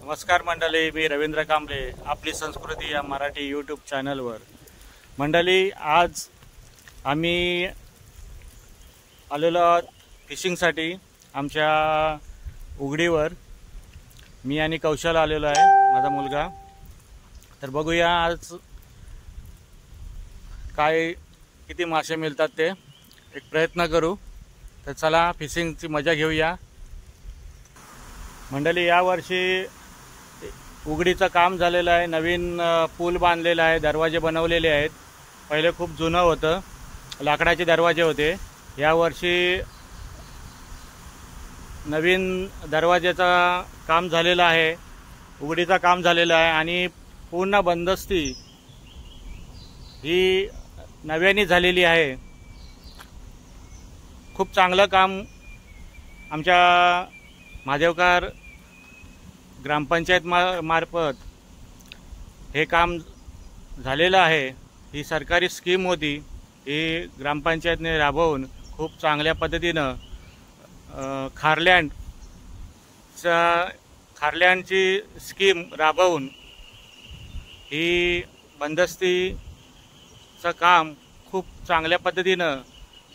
नमस्कार मंडळी, मी रवींद्र कांबळे, आपली संस्कृती या मराठी यूट्यूब चॅनलवर। मंडळी, आज आम्ही आलेलो फिशिंगसाठी आमच्या उघडीवर। मी आणि कौशल आलेलो आहे, माझा मुलगा। तर बघूया आज काय किती मासे मिळतात ते एक प्रयत्न करू। तर चला फिशिंगची मजा घेऊया मंडळी। या वर्षी उघडीचं काम झालेलं आहे, नवीन पूल बांधलेला आहे, दरवाजे बनवलेले आहेत। पहिले खूप जुनं होतं, लाकडाचे दरवाजे होते। या वर्षी नवीन दरवाजेचा काम झालेलं आहे, उघडीचं काम झालेलं आहे आणि पूर्ण बंदस्ती ही नव्याने झालेली आहे। खूप चांगलं काम आमच्या महादेवकर ग्रामपंचायत मार्फत हे काम झालेलं आहे। ही सरकारी स्कीम होती, ही ग्रामपंचायतने राबवून खूप चांगल्या पद्धतीनं खारल्यांची स्कीम राबवून ही बंदस्तीचं काम खूप चांगल्या पद्धतीनं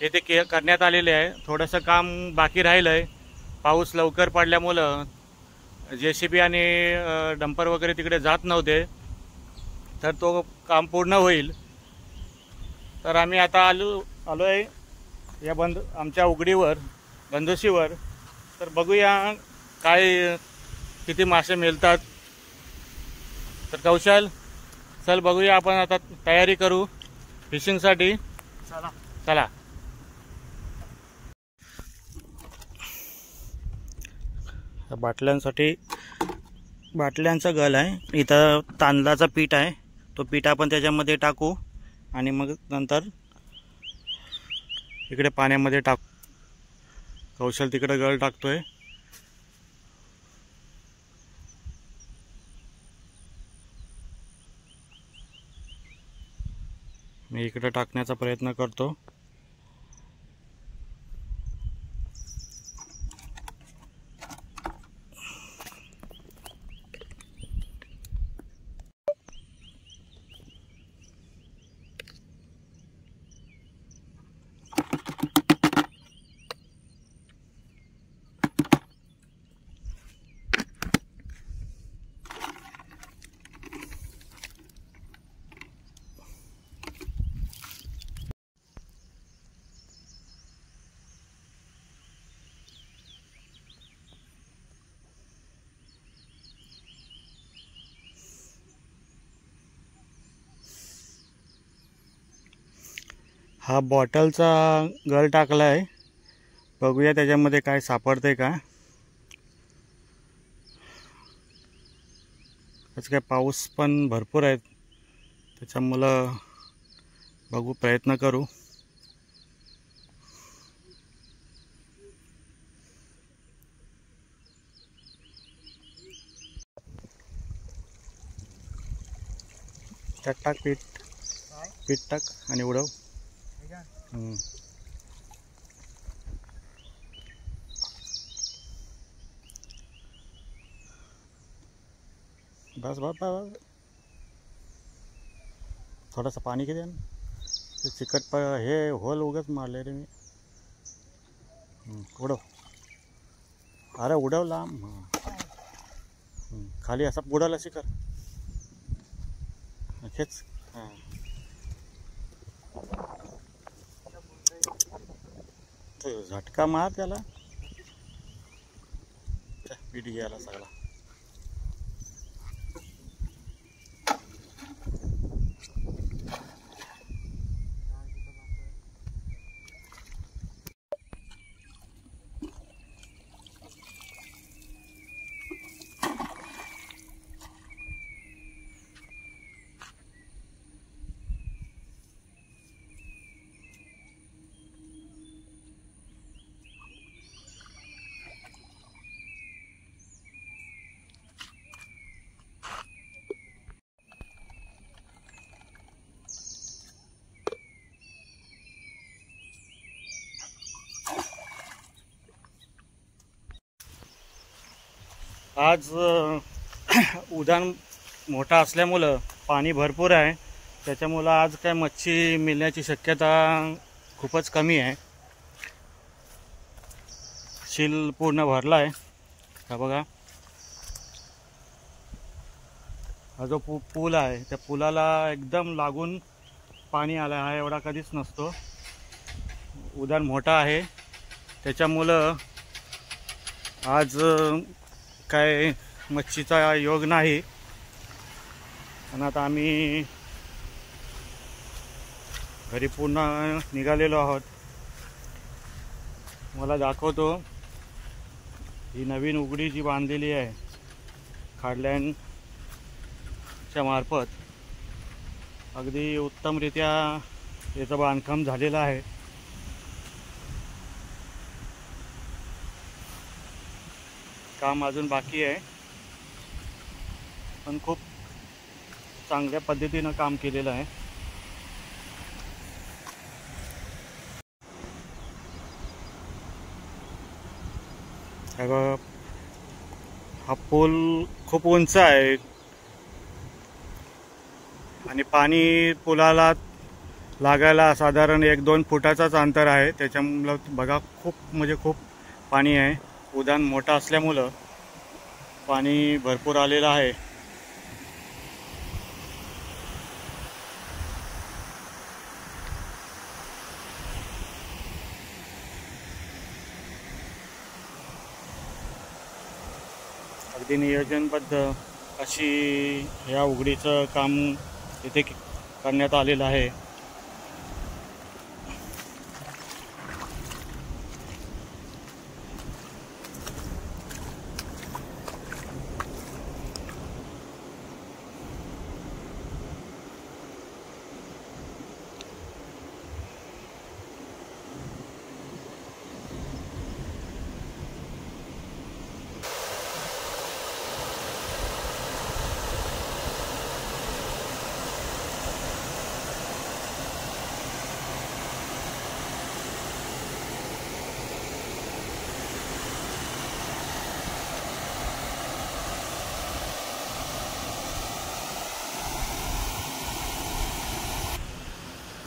येथे करण्यात आलेले आहे। थोडंसं काम बाकी राहिलं आहे, पाऊस लवकर पडल्यामुळं JCB आणि डंपर वगैरे तिकडे जात नव्हते, तर तो काम पूर्ण होईल। तर आम्ही आता आलो आहे या आमच्या उघडीवर बंदोशीवर। तर बघूया काय किती मासे मिळतात। तर कौशल, चल बघूया, आपण आता तयारी करू फिशिंगसाठी। चला बाटल्यांचा गल आहे, इथं तांदळाचं पीठ आहे, तो पीठ आपण त्याच्यामध्ये टाकू आणि मग नंतर इकडे पाण्यामध्ये टाकू। कौशल तिकडे गल टाकतोय, मी इकडे टाकण्याचा प्रयत्न करतो। हा बॉटलचा गल टाकला आहे, बघूया त्याच्यामध्ये काय सापडते का। आज काय पाऊस पण भरपूर आहे, त्याच्यामुळं बघू, प्रयत्न करू। त्यात टाक पीठ टाक आणि उडव। बस बस बस, थोडासा पाणी किती आहे ना, चिकट हे होल उगाच मारले रे मी। उडव, अरे उडव लांब, खाली असा बुडाला शिकर खेच। झटका मार त्याला, पीठ घ्यायला सगळा। आज उधाण मोठा असल्यामुळं पाणी भरपूर आहे, त्याच्यामुळं आज काय मच्छी मिळण्याची शक्यता खूपच कमी आहे. शील पूर्ण भरला आहे. हा बघा, हा जो पूल आहे त्या पुलाला एकदम लागून पाणी आलं आहे. हा एवढा कधीच नसतो. उधाण मोठा आहे त्याच्यामुळं आज काय मच्छीचा योग नाही. आणि आता आम्ही घरी पुन्हा निघालेलो आहोत. मला दाखवतो ही नवीन उघडी जी बांधलेली आहे खाडलँडच्या मार्फत. अगदी उत्तमरित्या याचं बांधकाम झालेलं आहे. काम अजून बाकी आहे, पण खूप चांगल्या पद्धतीनं काम केलेलं आहे. हा पूल खूप उंच आहे आणि पाणी पुलाला लागायला साधारण 1-2 फुटाचाच अंतर आहे. त्याच्यामुळं बघा खूप म्हणजे खूप पाणी आहे. उधाण मोठा असल्यामुळं पाणी भरपूर आलेलं आहे. अगदी नियोजनबद्ध अशी या उघडीचं काम इथे करण्यात आलेलं आहे.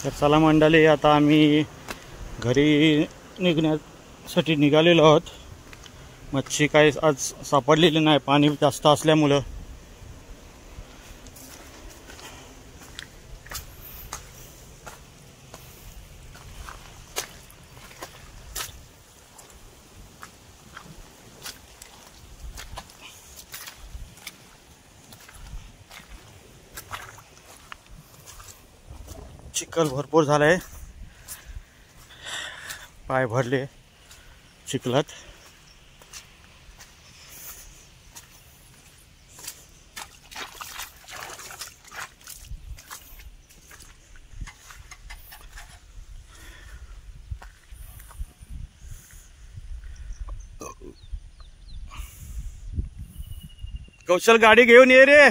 तर चला मंडळी, आता आम्ही घरी निघण्यासाठी निघालेलो आहोत. मच्छी काय आज सापडलेली नाही, पाणी जास्त असल्यामुळं. चिखल भरपूर झालाय, पाय भरले चिखलात. कौशल गाडी घेऊन ये रे.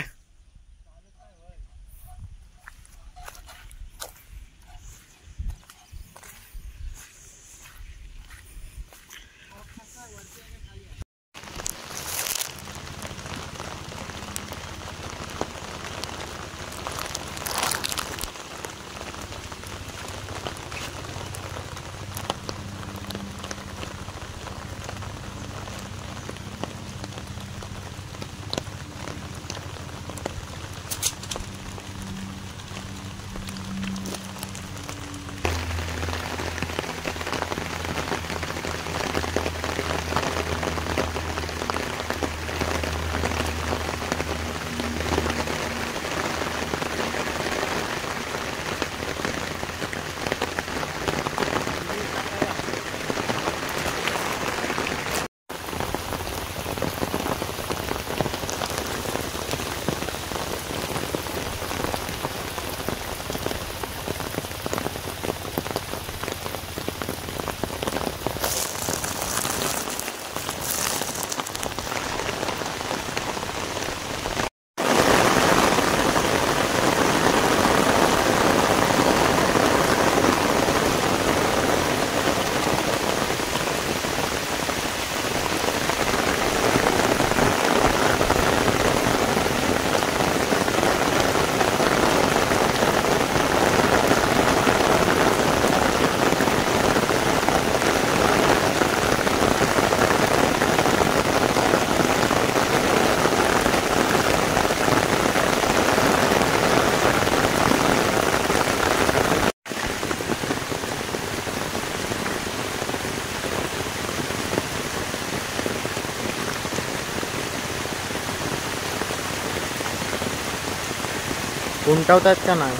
उंटावतात का नाही?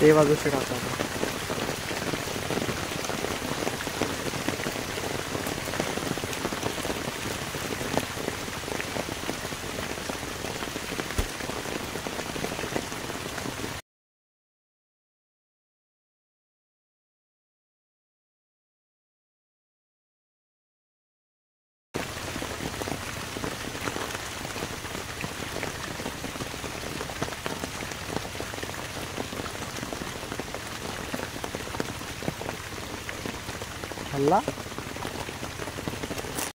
ते बाजूशी टाका. हल्ला